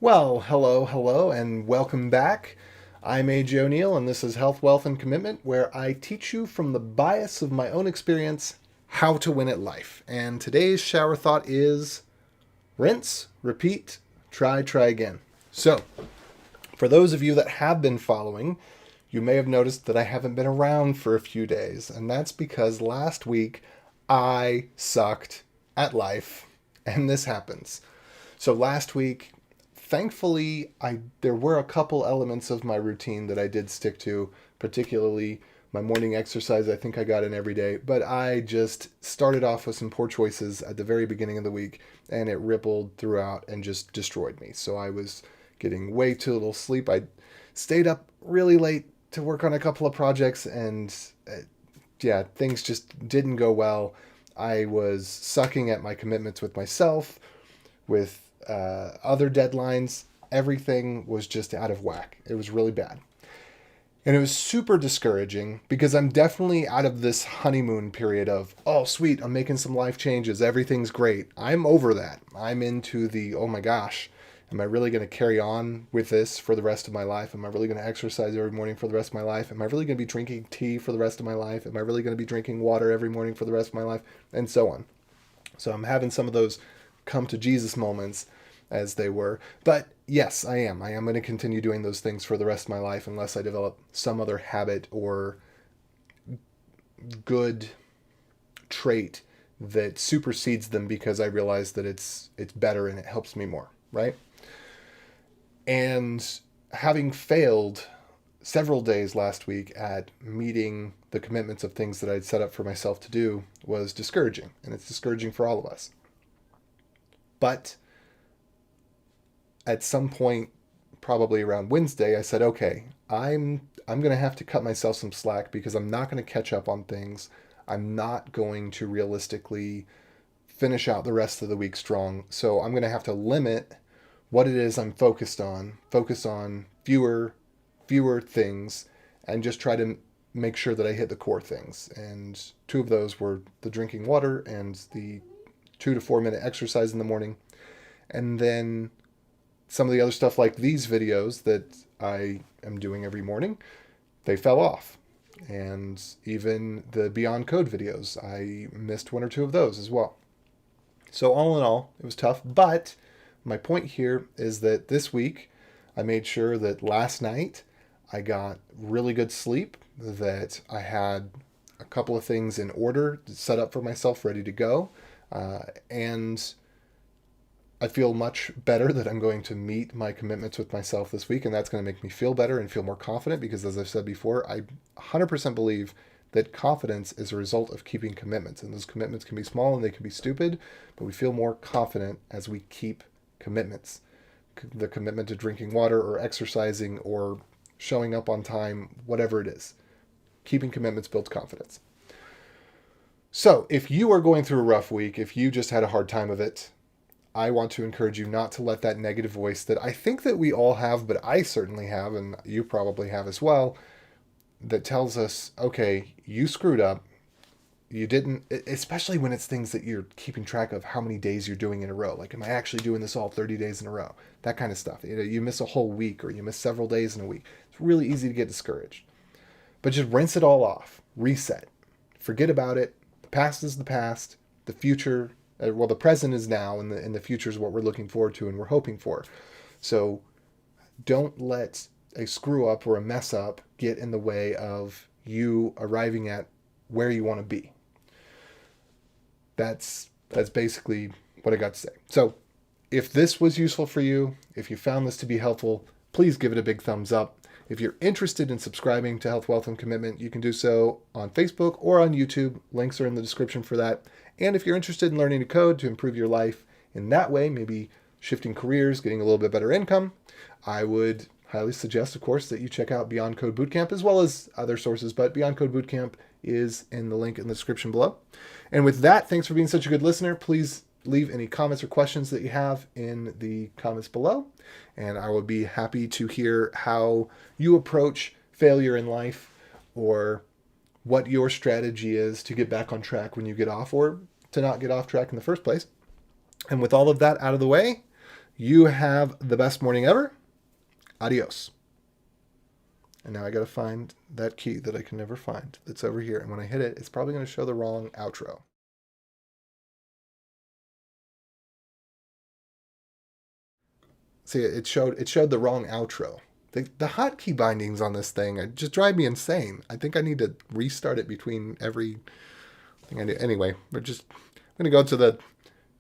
Well, hello, and welcome back. I'm AJ O'Neill, and this is Health, Wealth, and Commitment, where I teach you from the bias of my own experience how to win at life. And today's shower thought is rinse, repeat, try again. So, for those of you that have been following, you may have noticed that I haven't been around for a few days, and that's because last week I sucked at life, and this happens. So last week, thankfully, there were a couple elements of my routine that I did stick to, particularly my morning exercise. I think I got in every day, but I just started off with some poor choices at the very beginning of the week, and it rippled throughout and just destroyed me. So I was getting way too little sleep. I stayed up really late to work on a couple of projects, and yeah, things just didn't go well. I was sucking at my commitments with myself, with other deadlines. Everything was just out of whack. It was really bad. And it was super discouraging because I'm definitely out of this honeymoon period of, oh, sweet, I'm making some life changes. Everything's great. I'm over that. I'm into the, oh my gosh, am I really going to carry on with this for the rest of my life? Am I really going to exercise every morning for the rest of my life? Am I really going to be drinking tea for the rest of my life? Am I really going to be drinking water every morning for the rest of my life? And so on. So I'm having some of those come to Jesus moments, as they were. But yes, I am. I am going to continue doing those things for the rest of my life unless I develop some other habit or good trait that supersedes them because I realize that it's better and it helps me more, right? And having failed several days last week at meeting the commitments of things that I'd set up for myself to do was discouraging, and it's discouraging for all of us. But at some point, probably around Wednesday, I said, okay, I'm going to have to cut myself some slack because I'm not going to catch up on things. I'm not going to realistically finish out the rest of the week strong. So I'm going to have to limit what it is I'm focus on fewer things, and just try to make sure that I hit the core things. And two of those were the drinking water and the 2 to 4 minute exercise in the morning. And then some of the other stuff like these videos that I am doing every morning, they fell off. And even the Beyond Code videos, I missed 1 or 2 of those as well. So all in all, it was tough. But my point here is that this week, I made sure that last night I got really good sleep, that I had a couple of things in order set up for myself, ready to go. And I feel much better that I'm going to meet my commitments with myself this week, and that's going to make me feel better and feel more confident because, as I've said before, I 100% believe that confidence is a result of keeping commitments. And those commitments can be small and they can be stupid, but we feel more confident as we keep commitments. The commitment to drinking water or exercising or showing up on time, whatever it is. Keeping commitments builds confidence. So if you are going through a rough week, if you just had a hard time of it, I want to encourage you not to let that negative voice that I think that we all have, but I certainly have, and you probably have as well, that tells us, okay, you screwed up. You didn't, especially when it's things that you're keeping track of how many days you're doing in a row. Like, am I actually doing this all 30 days in a row? That kind of stuff. You miss a whole week or you miss several days in a week. It's really easy to get discouraged. But just rinse it all off. Reset. Forget about it. The past is the past. The future, the present is now, and the future is what we're looking forward to and we're hoping for. So don't let a screw up or a mess up get in the way of you arriving at where you want to be. That's basically what I got to say. So if this was useful for you, if you found this to be helpful, please give it a big thumbs up. If you're interested in subscribing to Health, Wealth, and Commitment, you can do so on Facebook or on YouTube. Links are in the description for that. And if you're interested in learning to code to improve your life in that way, maybe shifting careers, getting a little bit better income, I would highly suggest, of course, that you check out Beyond Code Bootcamp as well as other sources. But Beyond Code Bootcamp is in the link in the description below. And with that, thanks for being such a good listener. Please leave any comments or questions that you have in the comments below. And I will be happy to hear how you approach failure in life, or what your strategy is to get back on track when you get off, or to not get off track in the first place. And with all of that out of the way, You have the best morning ever. Adios. And now I got to find that key that I can never find that's over here. And when I hit it, it's probably going to show the wrong outro. See, it showed the wrong outro. The hotkey bindings on this thing just drive me insane. I think I need to restart it between every thing I do. Anyway, I'm going to go to the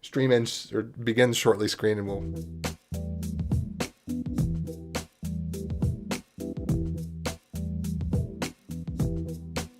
stream ends or begins shortly screen and we'll